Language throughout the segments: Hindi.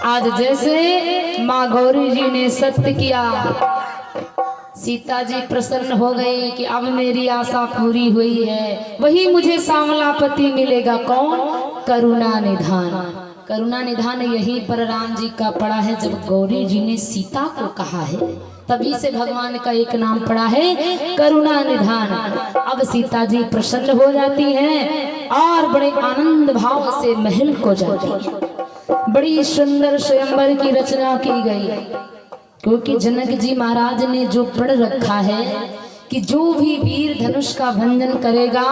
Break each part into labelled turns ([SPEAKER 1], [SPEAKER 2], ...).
[SPEAKER 1] आज जैसे माँ गौरी जी ने सत्य किया, सीता जी प्रसन्न हो गई कि अब मेरी आशा पूरी हुई है, वही मुझे सांवला पति मिलेगा। कौन? करुणा निधान। करुणा निधान यही पर राम जी का पड़ा है। जब गौरी जी ने सीता को कहा है तभी से भगवान का एक नाम पड़ा है करुणा निधान। अब सीता जी प्रसन्न हो जाती हैं और बड़े आनंद भाव से महल को जाती हैं। बड़ी सुंदर स्वयंवर की रचना की गई, क्योंकि जनक जी महाराज ने जो पढ़ रखा है कि जो भी वीर धनुष का भंजन करेगा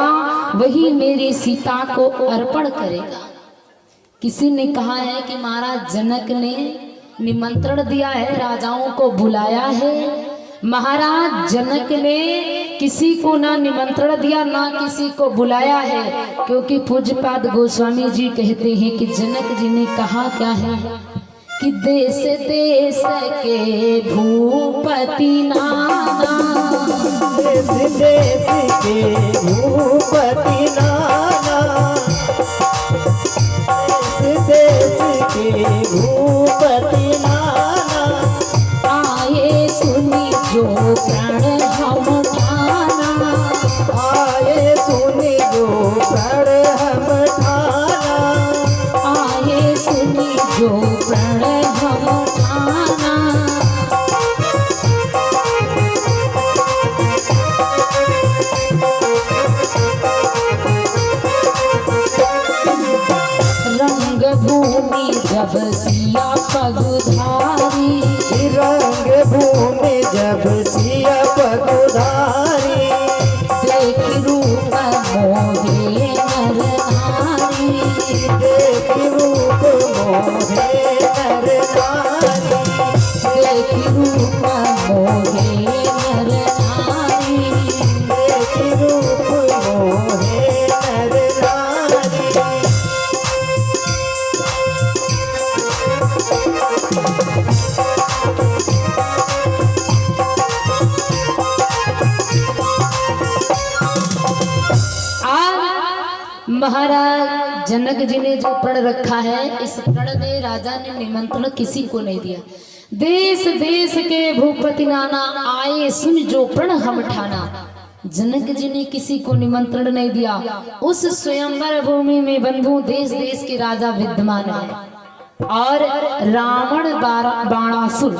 [SPEAKER 1] वही मेरी सीता को अर्पण करेगा। किसी ने कहा है कि महाराज जनक ने निमंत्रण दिया है, राजाओं को बुलाया है। महाराज जनक ने किसी को ना निमंत्रण दिया ना किसी को बुलाया है, क्योंकि पूज्यपाद गोस्वामी जी कहते हैं कि जनक जी ने कहा क्या है कि देश देश के भूपति नाना,
[SPEAKER 2] देश देश के भूपति नाना, देश देश के भूपति नाना,
[SPEAKER 1] आए सुनी जो प्राण हम ठाना,
[SPEAKER 2] आए सुनी जो प्राण हम ठाना,
[SPEAKER 1] आए सुनी जो प्राण हम ठाना। रंग भूमि जब सिया पगुधारी,
[SPEAKER 2] रंग भूमि जब सिया पगुधारी,
[SPEAKER 1] देख रूप मोहे नर नारी,
[SPEAKER 2] देख रूप मोहे नर नारी,
[SPEAKER 1] देख रूप मोहे नर नारी।
[SPEAKER 2] देख रूप मोहे नर नारी।
[SPEAKER 1] महाराज जनक जी ने जो प्रण रखा है, इस प्रण में राजा ने निमंत्रण किसी को नहीं दिया। देश देश के भूपति नाना, आए सुन जो प्रण हम ठाना। जनक जी ने किसी को निमंत्रण नहीं दिया। उस स्वयंवर भूमि में बंधु देश देश के राजा विद्यमान है और रावण बाणासुर,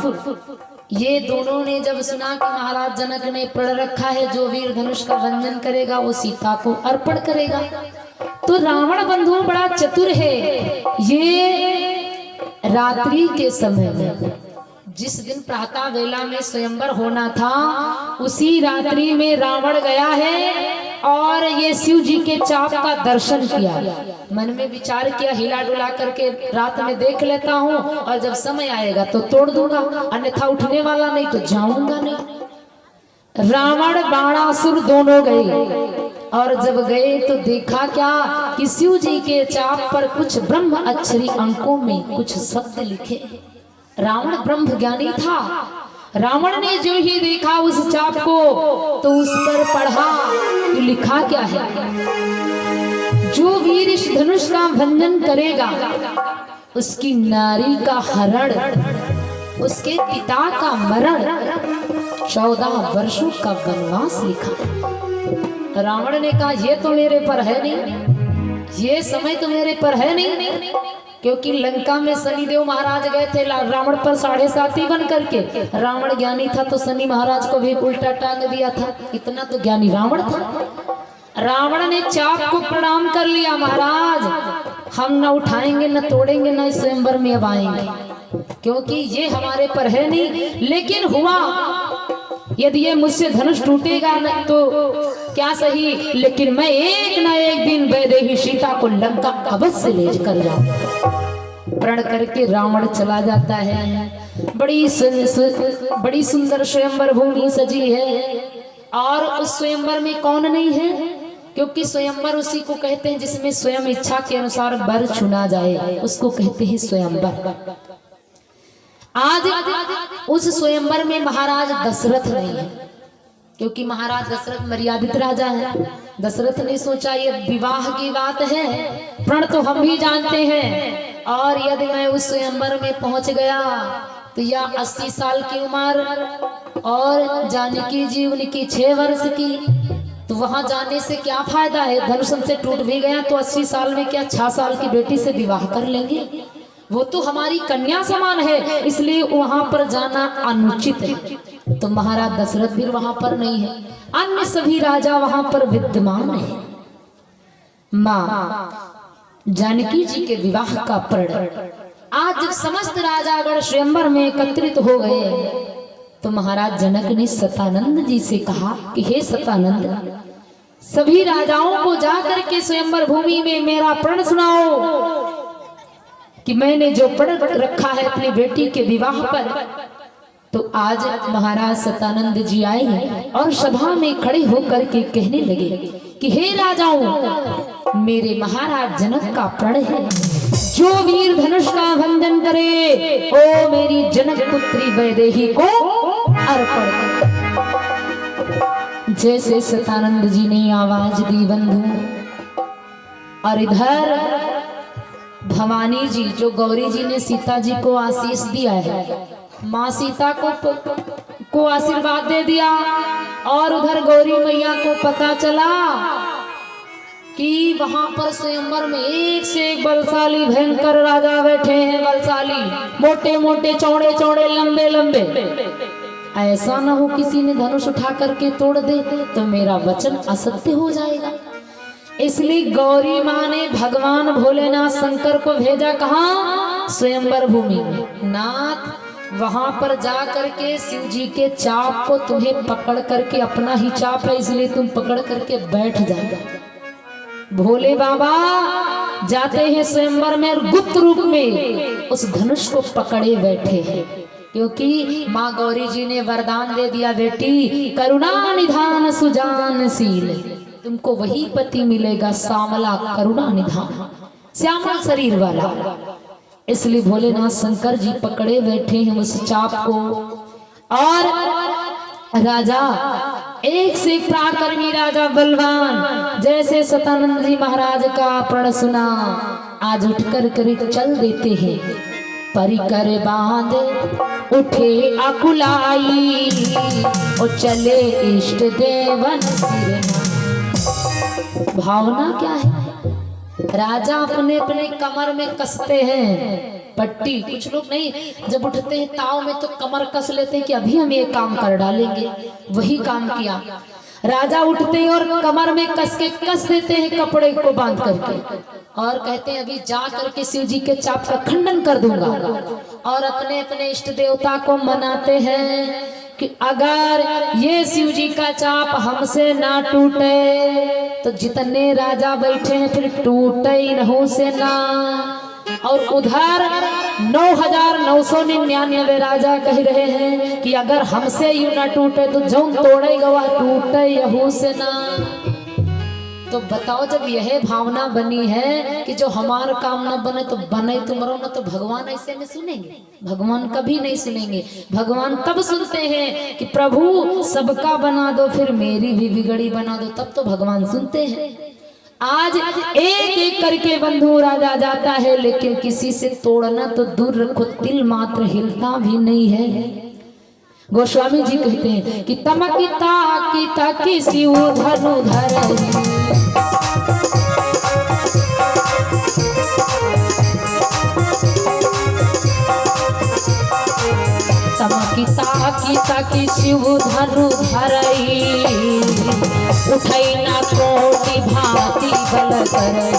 [SPEAKER 1] ये दोनों ने जब सुना कि महाराज जनक ने प्रण रखा है जो वीर धनुष का भंजन करेगा वो सीता को अर्पण करेगा, तो रावण बंधु बड़ा चतुर है। ये रात्रि के समय में, जिस दिन प्रातः वेला में स्वयंवर होना था उसी रात्रि में रावण गया है और ये शिव जी के चाप का दर्शन किया। मन में विचार किया हिला डुला करके रात में देख लेता हूँ और जब समय आएगा तो तोड़ दूंगा, अन्यथा उठने वाला नहीं तो जाऊंगा नहीं। रावण बाणासुर दोनों गए और जब गए तो देखा क्या कि शिव जी के चाप पर कुछ ब्रह्म अक्षरी अंकों में कुछ शब्द लिखे। रावण ब्रह्म ज्ञानी था। रावण ने जो ही देखा उस चाप को तो उस पर पढ़ा कि लिखा क्या है, जो वीर इस धनुष का भंजन करेगा उसकी नारी का हरण, उसके पिता का मरण, 14 वर्षों का वनवास लिखा। रावण ने कहा ये तो मेरे पर है नहीं, ये समय तो मेरे पर है नहीं, क्योंकि लंका में शनिदेव महाराज गए थे रावण पर 7.5 बन करके। रावण ज्ञानी था तो शनि महाराज को भी उल्टा टांग दिया था, इतना तो ज्ञानी रावण था। रावण ने चाप को प्रणाम कर लिया, महाराज हम न उठाएंगे न तोड़ेंगे न इस स्वयंवर में अब आएंगे, क्योंकि ये हमारे पर है नहीं। लेकिन हुआ यदि ये मुझसे धनुष टूटेगा न तो क्या सही, लेकिन मैं एक ना एक दिन वैदेही सीता को लंका अवश्य ले कर जाऊं। प्रण करके रावण चला जाता है। बड़ी सुंदर स्वयंवर भूमि सजी है और उस स्वयंवर में कौन नहीं है, क्योंकि स्वयंवर उसी को कहते हैं जिसमें स्वयं इच्छा के अनुसार वर चुना जाए, उसको कहते हैं स्वयंवर। आज उस स्वयंवर में महाराज दशरथ नहीं है, क्योंकि महाराज दशरथ मर्यादित राजा है। दशरथ ने सोचा ये विवाह की बात है, प्रण तो हम भी जानते हैं और यदि मैं उस स्वयंवर में पहुंच गया तो यह 80 साल की उम्र और जानकी जी उनकी 6 वर्ष की, तो वहां जाने से क्या फायदा है? धनुष से टूट भी गया तो 80 साल में क्या 6 साल की बेटी से विवाह कर लेंगे? वो तो हमारी कन्या समान है, इसलिए वहां पर जाना अनुचित है। तो महाराज दशरथ भी वहां पर नहीं है, अन्य सभी राजा वहां पर विद्यमान है। माँ जानकी जी के विवाह का प्रण आज जब समस्त राजागण स्वयंवर में एकत्रित हो गए तो महाराज जनक ने सतानंद जी से कहा कि हे सतानंद, सभी राजाओं को जाकर के स्वयंवर भूमि में मेरा प्रण सुनाओ कि मैंने जो प्रण रखा है अपनी बेटी के विवाह पर। तो आज महाराज सतानंद जी आए और सभा में खड़े होकर के कहने लगे कि हे राजाओं, मेरे महाराज जनक का प्रण है, जो वीर धनुष का भंजन करे ओ मेरी जनक पुत्री वैदेही को अर्पण करे। जैसे सतानंद जी ने आवाज दी बंधु, और इधर भवानी जी जो गौरी जी ने सीता जी को आशीष दिया है, माँ सीता को आशीर्वाद दे दिया, और उधर गौरी मैया को पता चला कि वहां पर स्वयंवर में एक से एक बलशाली भयंकर राजा बैठे हैं। बलशाली, मोटे मोटे, चौड़े चौड़े, लंबे लंबे। ऐसा ना हो किसी ने धनुष उठा करके तोड़ दे तो मेरा वचन असत्य हो जाएगा। इसलिए गौरी माँ ने भगवान भोलेनाथ शंकर को भेजा, कहाँ? स्वयंवर भूमि में। नाथ वहां पर जा करके शिव जी के चाप को तुम्हें पकड़ करके, अपना ही चाप है इसलिए तुम पकड़ करके बैठ जाएगा। भोले बाबा जाते हैं स्वयंवर में और गुप्त रूप में उस धनुष को पकड़े बैठे हैं, क्योंकि माँ गौरी जी ने वरदान दे दिया, बेटी करुणा निधान सुजानशील, तुमको वही पति मिलेगा श्यामला करुणा निधान, श्यामल शरीर वाला। इसलिए भोलेनाथ शंकर जी पकड़े बैठे हैं उस चाप को। और राजा एक से एक पराक्रमी राजा बलवान, जैसे सतानंद जी महाराज का प्रण सुना आज उठ कर चल देते हैं। परिकर बांध उठे अकुलाई और चले इष्ट देवन सिरना। भावना क्या है? राजा अपने अपने कमर में कसते हैं पट्टी। कुछ लोग नहीं, जब उठते हैं ताव में तो कमर कस लेते हैं कि अभी हम ये काम कर डालेंगे। वही काम किया राजा, उठते हैं और कमर में कस देते हैं कपड़े को बांध करके, और कहते हैं अभी जा करके शिव जी के चाप का खंडन कर दूंगा। और अपने अपने इष्ट देवता को मनाते हैं कि अगर ये शिव जी का चाप हमसे ना टूटे तो जितने राजा बैठे हैं फिर टूटे ही नहीं से ना। और उधर 9,999 राजा कह रहे हैं कि अगर हमसे यूं ना टूटे तो जौन तोड़ेगा वह टूटे यहू से ना। तो बताओ, जब यह भावना बनी है कि जो हमारा काम न बने तो बने तुम्हारा ना, तो भगवान ऐसे में सुनेंगे? भगवान कभी नहीं सुनेंगे। भगवान तब सुनते हैं कि प्रभु सबका बना दो फिर मेरी भी बिगड़ी बना दो, तब तो भगवान सुनते हैं। आज एक एक करके बंधु राजा जाता है, लेकिन किसी से तोड़ना तो दूर रखो, तिल मात्र हिलता भी नहीं है। गोस्वामी जी कहते हैं कि तमकी ताकी ताकी शिव धनु धर, तमकी ताकी शिव धनु धरई, उठई ना कोटि भांति बल करई।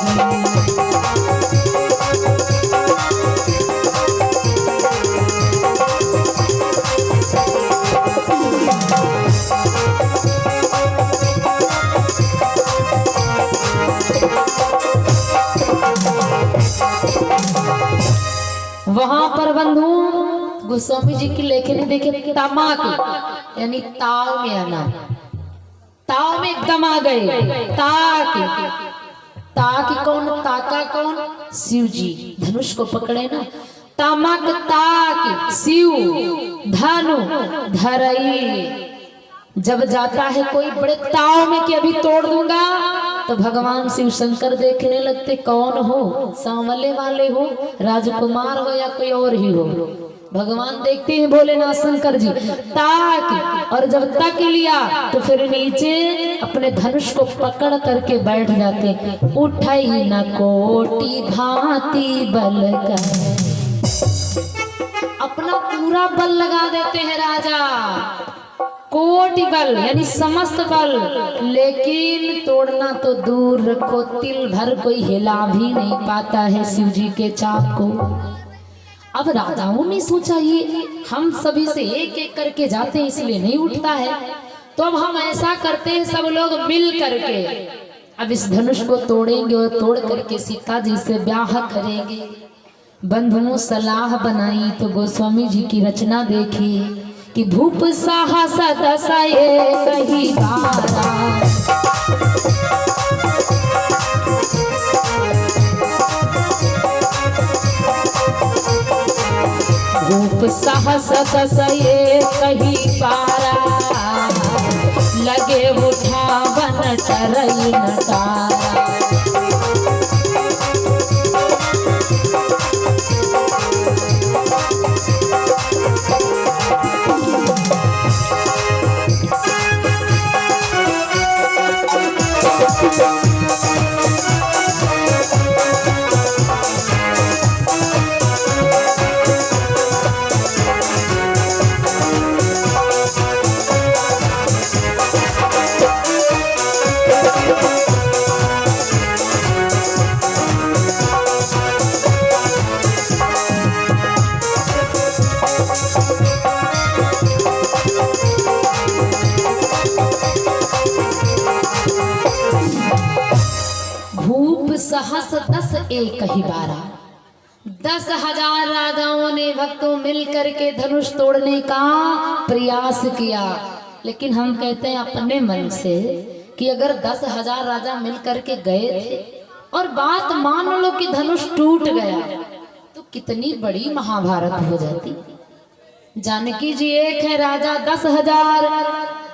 [SPEAKER 1] वहां पर बंधु गोस्वामी जी की लेखनी देखे, तमाक यानी ताव में आना, ताव में एकदम आ गए। ताक कौन? ताका कौन? शिव जी धनुष को पकड़े ना। तमक ताक शिव धनु धरई, जब जाता है कोई बड़े ताव में कि अभी तोड़ दूंगा, तो भगवान शिव शंकर देखने लगते, कौन हो, सांवले वाले हो, राजकुमार हो या कोई और ही हो। भगवान देखते हैं भोलेनाथ शंकर जी, ताक, और जब तक लिया तो फिर नीचे अपने धनुष को पकड़ करके बैठ जाते। उठाई न कोटि भांति बल कर, अपना पूरा बल लगा देते हैं राजा, कोटि बल यानी समस्त बल, लेकिन तोड़ना तो दूर रखो, तिल भर कोई हिला भी नहीं पाता है शिव जी के चाक को। अब राजाओं ने सोचा ये हम सभी से एक एक करके जाते हैं इसलिए नहीं उठता है, तो अब हम ऐसा करते हैं सब लोग मिल करके अब इस धनुष को तोड़ेंगे और तोड़ करके सीता जी से ब्याह करेंगे। बंधुओं सलाह बनाई तो गोस्वामी जी की रचना देखी कि भूप साहस दसाए कही बारा, भूप साहस दसाए कही बारा, लगे उठा बन टरई नटारा। सहस दस एक ही बारा, 10,000 राजाओं ने भक्तों मिल करके धनुष तोड़ने का प्रयास किया। लेकिन हम कहते हैं अपने मन से कि अगर 10,000 राजा मिल करके गए थे और बात मान लो कि धनुष टूट गया तो कितनी बड़ी महाभारत हो जाती। जानकी जी एक है, राजा 10,000,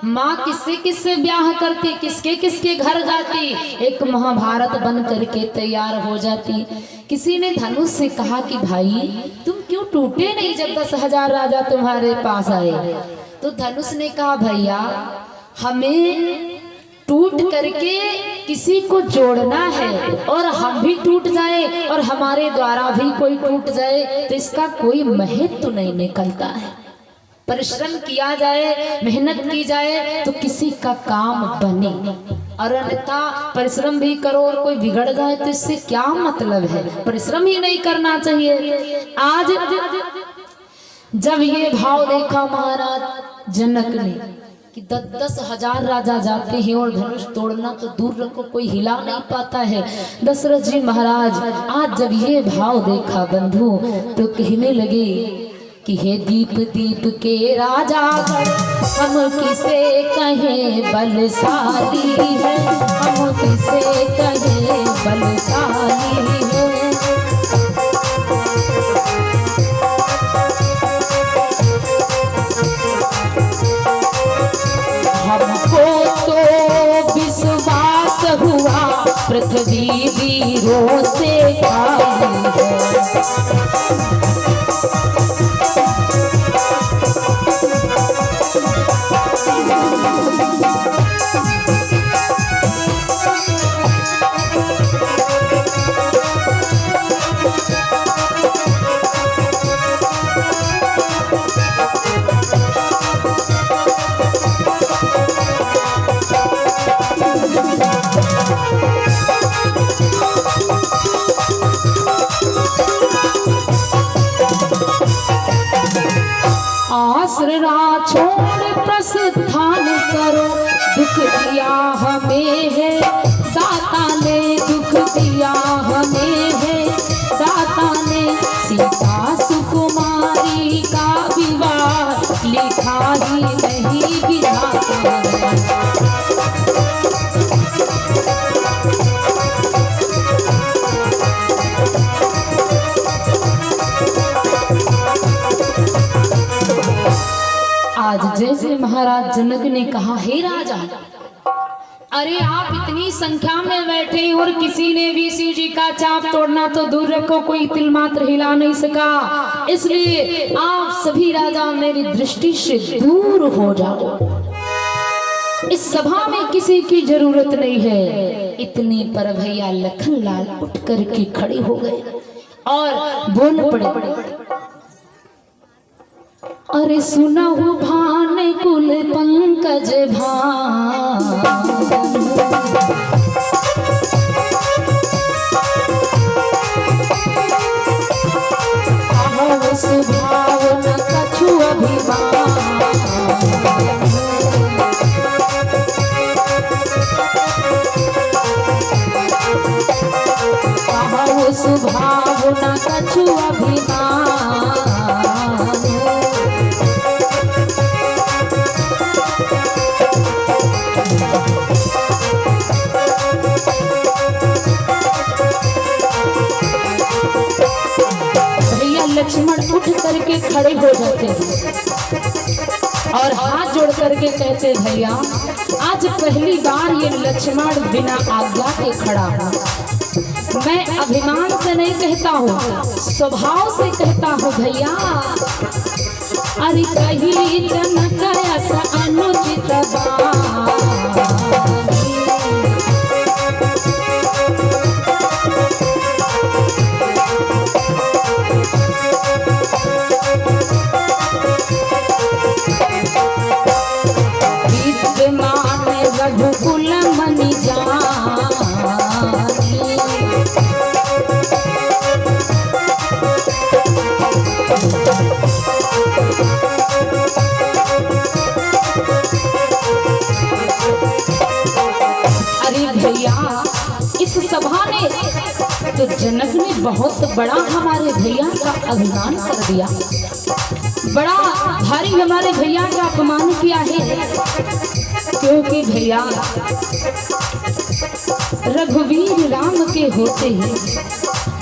[SPEAKER 1] माँ किससे किससे ब्याह करती, किसके किसके घर जाती, एक महाभारत बन करके तैयार हो जाती। किसी ने धनुष से कहा कि भाई तुम क्यों टूटे नहीं जब 10,000 राजा तुम्हारे पास आए। तो धनुष ने कहा भैया हमें टूट करके किसी को जोड़ना है और हम भी टूट जाए और हमारे द्वारा भी कोई टूट जाए तो इसका कोई महत्व नहीं निकलता है। परिश्रम किया जाए, मेहनत की जाए तो किसी का काम बने, और अन्यथा परिश्रम भी करो और कोई बिगड़ जाए तो इससे क्या मतलब है। परिश्रम ही नहीं करना चाहिए। आज जब ये भाव देखा महाराज जनक ने कि 10,000 राजा जाते हैं और धनुष तोड़ना तो दूर रखो कोई हिला नहीं पाता है। दशरथ जी महाराज आज जब ये भाव देखा बंधु तो कहने लगे कि हे दीप दीप के राजा हम किसे कहें बलशाली है, हम किसे कहें बलशाली है। हमको तो विश्वास हुआ पृथ्वी वीरों से खाली है। आसरा छोड़ प्रस्थान करो, दुख दिया हमें है दाता ने, दुख दिया हमें है दाता ने। सीता सुकुमारी का विवाह लिखा ही नहीं विधाता ने। आज जैसे महाराज जनक ने कहा हे राजा अरे आप इतनी संख्या में बैठे और किसी ने भी शिव जी का चाप तोड़ना तो दूर रखो, कोई तिल मात्र हिला नहीं सका। इसलिए आप सभी राजा मेरी दृष्टि से दूर हो जाओ। इस सभा में किसी की जरूरत नहीं है। इतनी पर भैया लखनलाल उठ करके खड़े हो गए और बोल पड़े, अरे सुना हो भान कुल पंकज भान, स्वभाव न कछु अभिमान, स्वभाव न कछु अभिमान। लक्ष्मण उठ करके खड़े हो जाते हैं और हाथ जोड़ करके कहते, भैया आज पहली बार ये लक्ष्मण बिना आज्ञा के खड़ा हूँ। मैं अभिमान से नहीं कहता हूँ, स्वभाव से कहता हूँ भैया। अरे कही जनक ऐसा अनुचित रघुकुल मनि जानी, अरे भैया इस सभा ने तो जनक ने बहुत बड़ा हमारे भैया का अभिमान कर दिया, बड़ा भारी हमारे भैया का अपमान किया है। क्योंकि भैया रघुवीर राम के होते हैं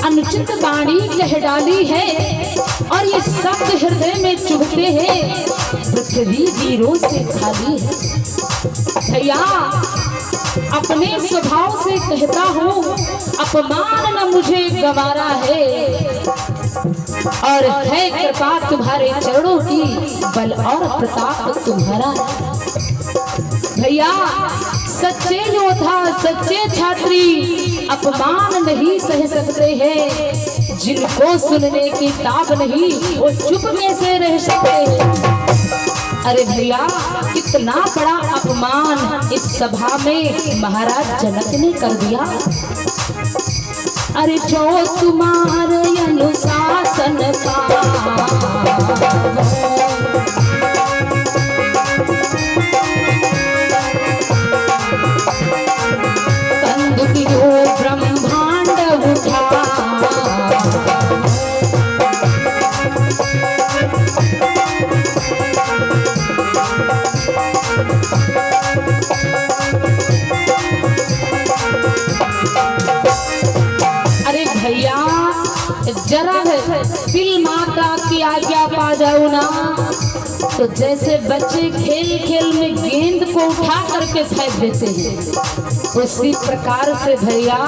[SPEAKER 1] अनुचित वाणी कह डाली है और ये शब्द हृदय में चुभते हैं, पृथ्वी वीरों से खाली है। भैया अपने स्वभाव से कहता हूँ, अपमान न मुझे गवारा है और है कृपा तुम्हारे चरणों की, बल और प्रताप तुम्हारा है। भैया सच्चे योद्धा सच्चे छात्री अपमान नहीं सह सकते हैं, जिनको सुनने की ताब नहीं वो चुप में से रह सकते हैं। अरे भैया कितना बड़ा अपमान इस सभा में महाराज जनक ने कर दिया। अरे जो तुम्हारे अनुशासन का ब्रह्मांड उठा, अरे भैया जरा तिल माता की आज्ञा पा जाओ ना, तो जैसे बच्चे खेल खेल में गेंद को उठा करके फेंक देते हैं, उसी प्रकार से भैया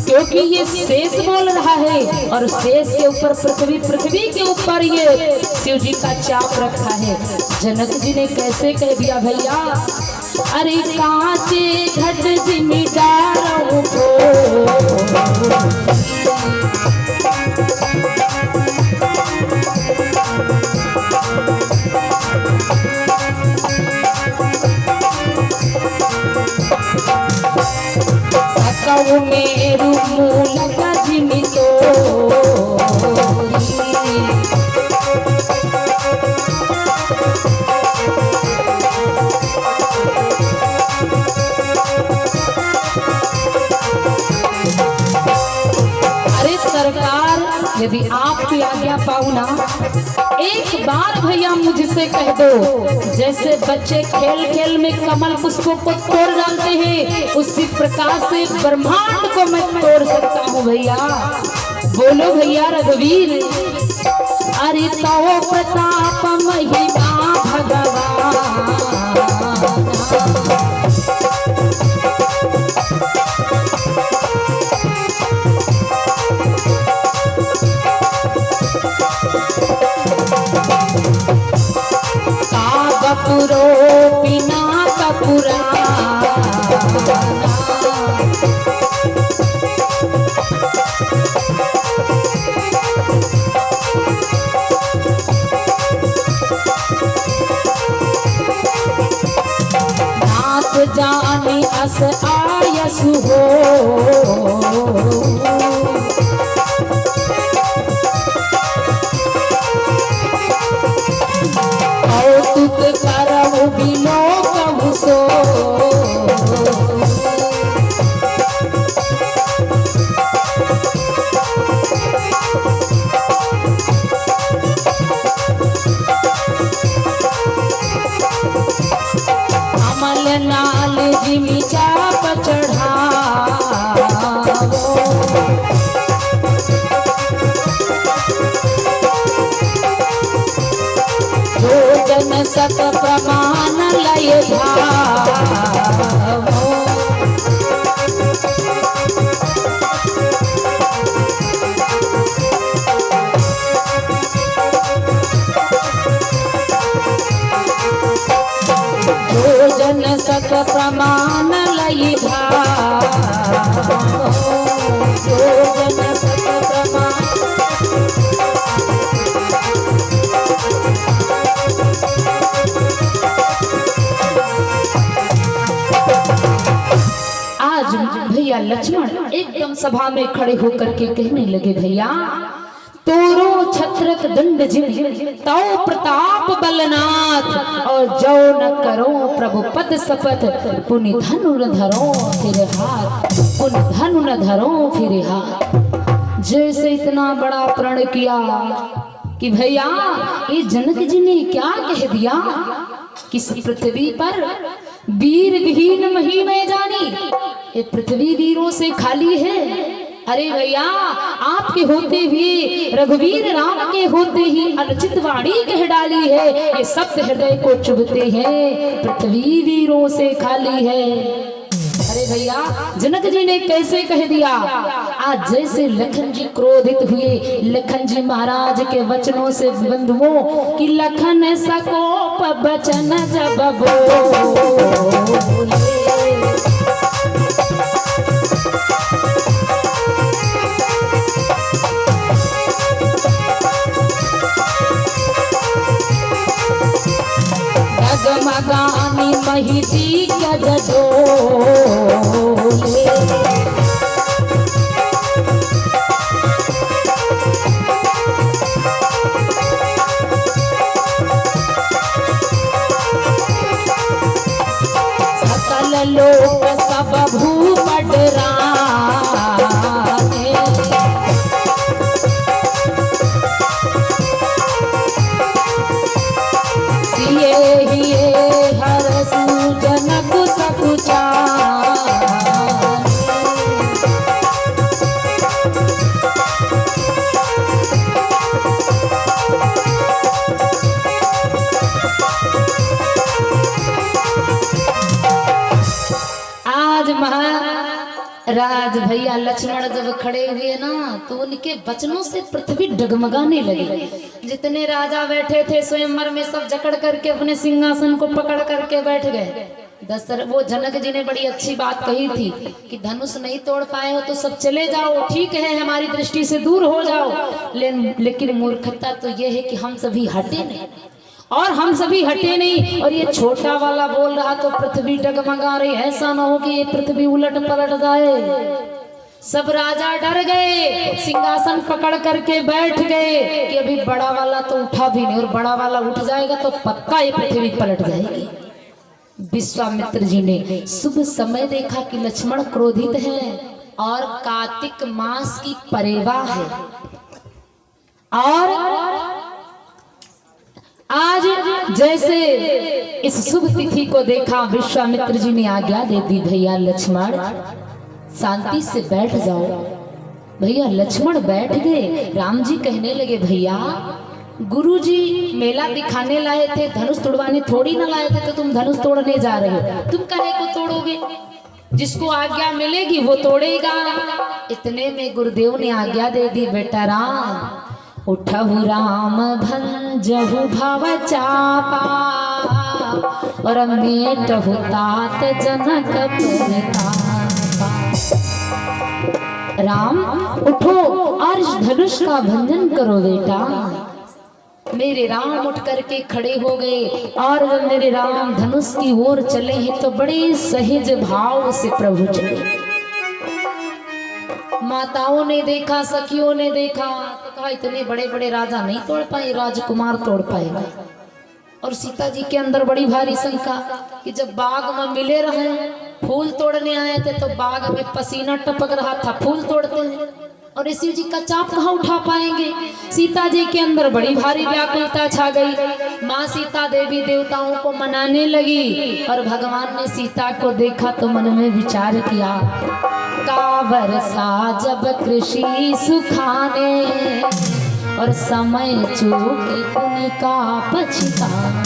[SPEAKER 1] क्योंकि ये शेष बोल रहा है और शेष के ऊपर पृथ्वी, पृथ्वी के ऊपर ये शिव जी का चाप रखा है। जनक जी ने कैसे कह दिया भैया, अरे कांचे घट जिमीदारों को मेरु मूल जिमितो, अरे सरकार यदि आपकी आज्ञा पाऊं ना, एक बार भैया मुझसे कह दो, जैसे बच्चे खेल खेल में कमल पुष्पों को तोड़ डालते हैं, उसी प्रकार से ब्रह्मांड को मैं तोड़ सकता हूँ भैया। बोलो भैया रघुवीर, अरे तो प्रताप महिमा भगवान, नाथ जाने अस आयस हो, कौतुक करहु बिलो कहु सो। अमल नाल जिमि चाप चढ़ावो, जो जन सत प्रमाण लय धावो। जो जन सत प्रमाण लय धावो, जो जन सत प्रमाण। आज भैया लक्ष्मण एकदम सभा में खड़े होकर के कहने लगे, भैया तोरो छत्रक दंड जिम तौ प्रताप बलनाथ, और जो न करो प्रभु पद शपथ, पुनि धनु न धरो फिर हाथ, पुनि धनु न धरो फिर हाथ। जैसे इतना बड़ा प्रण किया कि भैया ये जनक जी ने क्या कह दिया, किस पृथ्वी पर वीर विहीन मही में जानी, ये पृथ्वी वीरों से खाली है। अरे भैया आपके होते हुए रघुवीर राम के होते ही अनुचित वाणी कह डाली है, ये सप्त हृदय को चुभते हैं, पृथ्वी वीरों से खाली है। अरे भैया जनक जी ने कैसे कह दिया। आज जैसे लखन जी क्रोधित हुए, लखन जी महाराज के वचनों से बंधुओं कि लखन सकोप बचन जब बोले, जगमगानी महिषी गज डोले, सकल लोक सब भूपट राने, सिए हिए हर सुजनक सकुचाने। आज महाराज भैया लक्ष्मण जब खड़े हुए ना तो उनके वचनों से पृथ्वी डगमगाने लगी। जितने राजा बैठे थे स्वयंवर में सब जकड़ करके अपने सिंहासन को पकड़ करके बैठ गए। वो जनक जी ने बड़ी अच्छी बात कही थी कि धनुष नहीं तोड़ पाए हो तो सब चले जाओ, ठीक है हमारी दृष्टि से दूर हो जाओ, लेकिन मूर्खता तो ये है कि हम सभी हटे नहीं, और हम सभी हटे नहीं, और ये छोटा वाला बोल रहा तो पृथ्वी डगमगा रही। ऐसा ना हो कि ये पृथ्वी उलट पलट जाए। सब राजा डर गए, सिंहासन पकड़ करके बैठ गए कि अभी बड़ा वाला तो उठा भी नहीं, और बड़ा वाला उठ जाएगा तो पक्का ये पृथ्वी पलट जाएगी। विश्वामित्र जी ने शुभ समय देखा कि लक्ष्मण क्रोधित हैं और कार्तिक मास की परेवा है, और आज जैसे इस शुभ तिथि को देखा विश्वामित्र जी ने आज्ञा दे दी, भैया लक्ष्मण शांति से बैठ जाओ। भैया लक्ष्मण बैठ गए। राम जी कहने लगे, भैया गुरुजी मेला दिखाने लाए थे, धनुष तोड़वाने थोड़ी ना लाए थे, तो तुम धनुष तोड़ने जा रहे हो, तुम काहे को तोड़ोगे? जिसको आज्ञा मिलेगी वो तोड़ेगा। इतने में गुरुदेव ने आज्ञा दे दी, बेटा राम उठहु राम भंजहु भव चापा, और मेटहु तात जनक परितापा। राम उठो और इस धनुष का भंजन करो बेटा। मेरे राम उठ करके खड़े हो गए और जब मेरे राम धनुष की ओर चले हैं तो बड़े सहज भाव से प्रभु चले। माताओं ने देखा, सखियों ने देखा तो कहा इतने बड़े बड़े राजा नहीं तोड़ पाए, राजकुमार तोड़ पाएगा। और सीता जी के अंदर बड़ी भारी शंका कि जब बाग में मिले रहे, फूल तोड़ने आए थे तो बाग में पसीना टपक रहा था, फूल तोड़ते हैं और इसी जी का चाप कहाँ उठा पाएंगे। सीता जी के अंदर बड़ी भारी व्याकुलता छा गई। माँ सीता देवी देवताओं को मनाने लगी और भगवान ने सीता को देखा तो मन में विचार किया, का वर्षा जब कृषि सुखाने और समय चूके पुण्य का पछताने।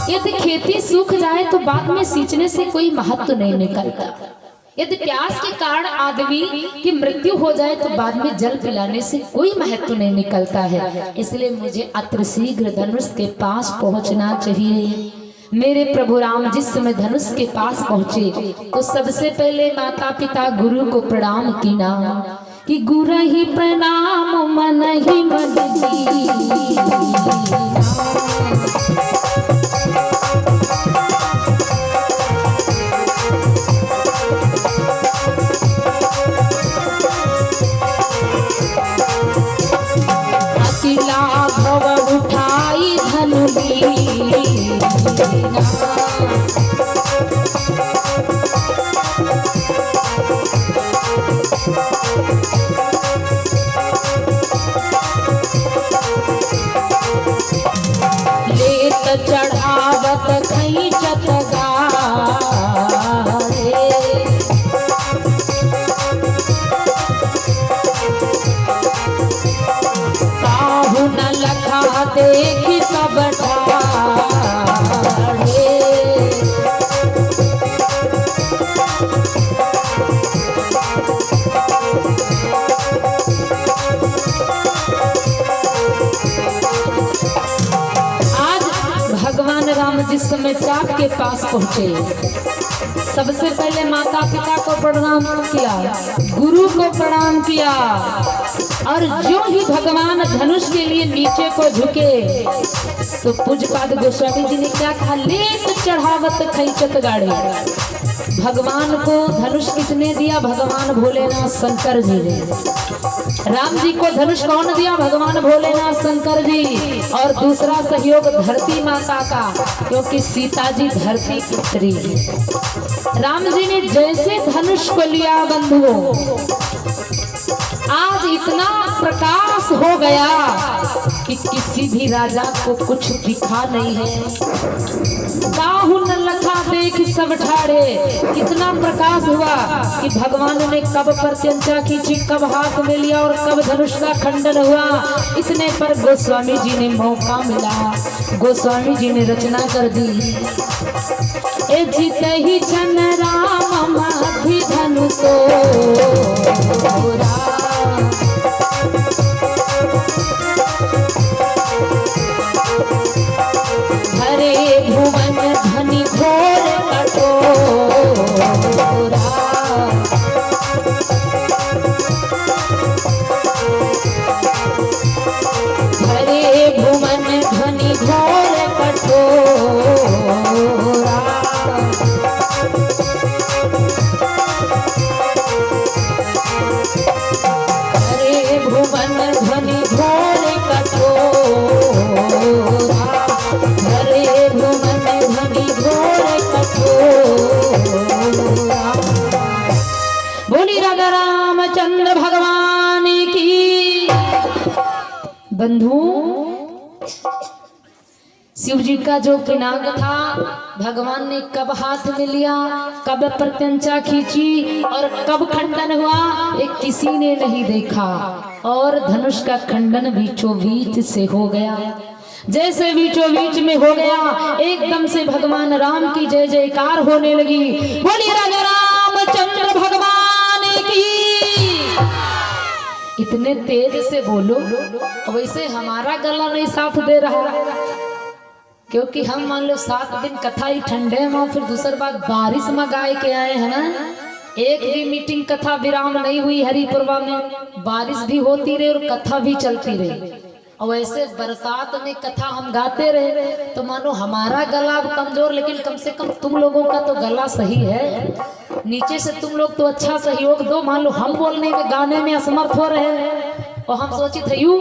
[SPEAKER 1] यदि खेती सूख जाए तो बाद में सींचने से कोई महत्व नहीं निकलता। यदि प्यास के कारण आदमी की मृत्यु हो जाए तो बाद में जल पिलाने से कोई महत्व नहीं निकलता है। इसलिए मुझे अत्र शीघ्र धनुष के पास पहुंचना चाहिए। मेरे प्रभु राम जिस समय धनुष के पास पहुंचे तो सबसे पहले माता पिता गुरु को प्रणाम कीना कि गुरु ही प्रणाम मन ही मन अकेला भव उठाई धनुली लेत चढ़ावत खैचत गारे काहू न लखा देखी सब ठाड़े। भगवान राम जिस समय चाप के पास पहुंचे सबसे पहले माता पिता को प्रणाम किया, गुरु को प्रणाम किया और जो ही भगवान धनुष के लिए नीचे को झुके तो पूज्यपाद गोस्वामी जी ने क्या कहा, लेत चढ़ावत खैचत गाड़े। भगवान को धनुष किसने दिया? भगवान भोलेनाथ शंकर जी ने। राम जी को धनुष कौन दिया? भगवान भोलेनाथ शंकर जी। और दूसरा सहयोग धरती माता का, क्योंकि सीता जी धरती पुत्री। राम जी ने जैसे धनुष को लिया बंधुओं, आज इतना प्रकाश हो गया कि किसी भी राजा को कुछ दिखा नहीं है। काहू न लखा देख सब ठाड़े। कितना प्रकाश हुआ कि भगवान ने कब प्रत्यंचा खींची, कब हाथ में लिया और कब धनुष का खंडन हुआ। इतने पर गोस्वामी जी ने मौका मिला, गोस्वामी जी ने रचना कर दी। ए जीत ही छन राम माधि धनुषो हरे भुवन ध्वनि घोर कठोरा। हरे भुवन ध्वनि घोर कठोरा। हरे भुवन ध्वनि घोर कठोरा। हरे भुवन ध्वनि घोर कठोरा। बोली राजा रामचंद्र भगवान की। बंधु, शिव जी का जो पिनाक था भगवान ने कब हाथ में लिया, कब प्रत्यंचा खींची और कब खंडन हुआ, एक किसी ने नहीं देखा। और धनुष का खंडन बीचों बीच से हो गया। जैसे बीचों बीच में हो गया, एकदम से भगवान राम की जय जयकार होने लगी। बोलिए राजा रामचंद्र भगवान की। इतने तेज से बोलो, वैसे हमारा गला नहीं साथ दे रहा, क्योंकि हम मान लो 7 दिन कथा ही ठंडे में, फिर दूसरी बात बारिश में गाय के आए हैं ना, एक भी मीटिंग कथा विराम नहीं हुई हरिपुरवा में, बारिश भी होती रही और कथा भी चलती रही। और ऐसे बरसात में कथा हम गाते रहे तो मानो हमारा गला अब कमजोर, लेकिन कम से कम तुम लोगों का तो गला सही है। नीचे से तुम लोग तो अच्छा सहयोग दो, मान लो हम बोलने में गाने में असमर्थ हो रहे हैं और हम सोची थे यू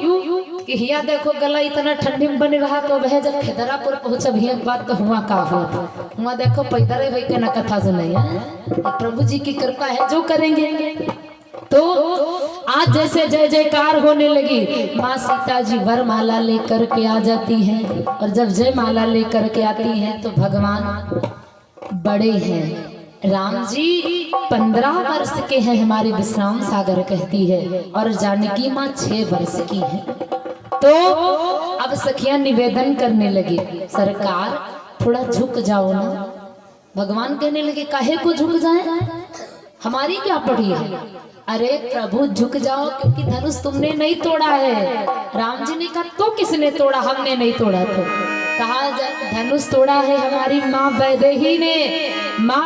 [SPEAKER 1] कि हिया देखो गला इतना ठंडी में बन रहा, तो वह जब खेदरापुर पहुंचा भैया बात तो हुआ का हुआ देखो पैदल भाई के ना कथा सुनाई। प्रभु जी की कृपा है, जो करेंगे। तो आज जैसे जय जयकार होने लगी, माँ सीता जी वरमाला लेकर के आ जाती हैं और जब जय माला लेकर के आती हैं तो भगवान बड़े हैं। राम जी 15 वर्ष के हैं, हमारी विश्राम सागर कहती है, और जानकी माँ 6 वर्ष की है। तो अब सखियां निवेदन करने लगी, सरकार थोड़ा झुक जाओ ना। भगवान कहने लगे काहे को झुक जाए, हमारी क्या पड़ी है। अरे प्रभु झुक जाओ, क्योंकि धनुष तुमने नहीं तोड़ा है। राम जी ने कहा तो किसने तोड़ा, हमने नहीं तोड़ा। तो कहा धनुष तोड़ा है हमारी माँ वैदेही ने। माँ